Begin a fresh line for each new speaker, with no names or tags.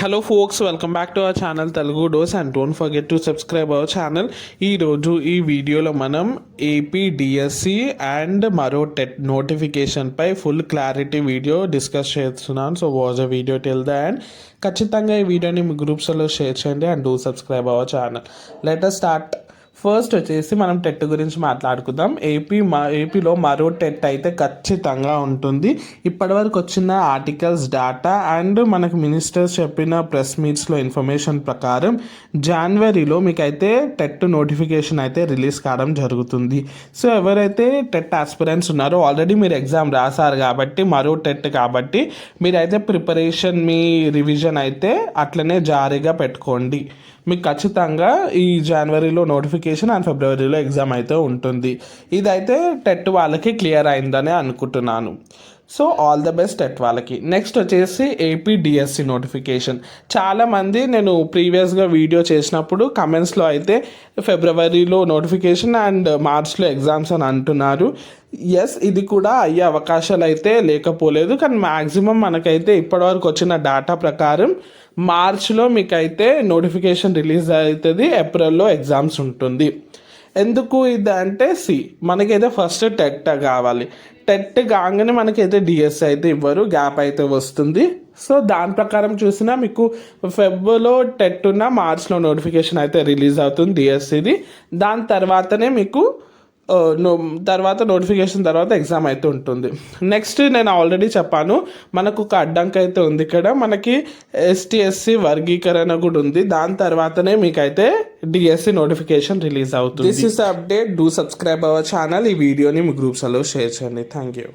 Hello folks, welcome back to our channel Telugu dose and don't forget to subscribe our channel. ఈరోజు ఈ వీడియోలో మనం AP DSC and మరో TET నోటిఫికేషన్పై full clarity video discuss చేస్తున్నాను. So watch a video till the end. ఖచ్చితంగా ఈ వీడియోని మీ గ్రూప్స్లో షేర్ చేయండి and do subscribe our channel. Let us start. First వచ్చేసి మనం టెట్ గురించి మాట్లాడుకుందాం. ఏపీలో మరో టెట్ అయితే ఖచ్చితంగా ఉంటుంది. ఇప్పటివరకు వచ్చిన ఆర్టికల్స్, డేటా అండ్ మనకు మినిస్టర్స్ చెప్పిన ప్రెస్ మీట్స్లో ఇన్ఫర్మేషన్ ప్రకారం జనవరిలో మీకైతే టెట్ నోటిఫికేషన్ అయితే రిలీజ్ కావడం జరుగుతుంది. సో ఎవరైతే టెట్ ఆస్పిరెంట్స్ ఉన్నారో ఆల్రెడీ మీరు ఎగ్జామ్ రాశారు కాబట్టి మరో టెట్ కాబట్టి మీరైతే ప్రిపరేషన్, మీ రివిజన్ అయితే అట్లనే జారీగా పెట్టుకోండి. మీకు ఖచ్చితంగా ఈ జనవరిలో నోటిఫికేషన్ అండ్ ఫిబ్రవరిలో ఎగ్జామ్ అయితే ఉంటుంది. ఇదైతే టెట్ వాళ్ళకి క్లియర్ అయిందని అనుకుంటున్నాను. So all the best TET వాళ్ళకి. నెక్స్ట్ వచ్చేసి ఏపీ డిఎస్సి నోటిఫికేషన్. చాలామంది నేను ప్రీవియస్గా వీడియో చేసినప్పుడు కమెంట్స్లో అయితే ఫిబ్రవరిలో నోటిఫికేషన్ అండ్ మార్చ్లో ఎగ్జామ్స్ అని అంటున్నారు. ఎస్, ఇది కూడా అయ్యే అవకాశాలు అయితే లేకపోలేదు. కానీ మ్యాక్సిమం మనకైతే ఇప్పటివరకు వచ్చిన డేటా ప్రకారం మార్చ్లో మీకైతే నోటిఫికేషన్ రిలీజ్ అవుతుంది, ఏప్రిల్లో ఎగ్జామ్స్ ఉంటుంది. ఎందుకు ఇది అంటే మనకైతే ఫస్ట్ టెట్ కావాలి. టెట్ కాగానే మనకైతే డిఎస్సి అయితే ఇవ్వరు, గ్యాప్ అయితే వస్తుంది. సో దాని ప్రకారం చూసినా మీకు ఫెబ్లో టెట్ ఉన్న మార్చ్లో నోటిఫికేషన్ అయితే రిలీజ్ అవుతుంది డిఎస్సిది. దాని తర్వాతనే మీకు తర్వాత నోటిఫికేషన్ తర్వాత ఎగ్జామ్ అయితే ఉంటుంది. నెక్స్ట్ నేను ఆల్రెడీ చెప్పాను, మనకు ఒక అడ్డంకి అయితే ఉంది ఇక్కడ. మనకి ST/SC వర్గీకరణ కూడా ఉంది. దాని తర్వాతనే మీకైతే డిఎస్సి నోటిఫికేషన్ రిలీజ్ అవుతుంది. This is the update. Do subscribe our channel. ఈ వీడియోని మీ గ్రూప్స్లో షేర్ చేయండి. Thank you.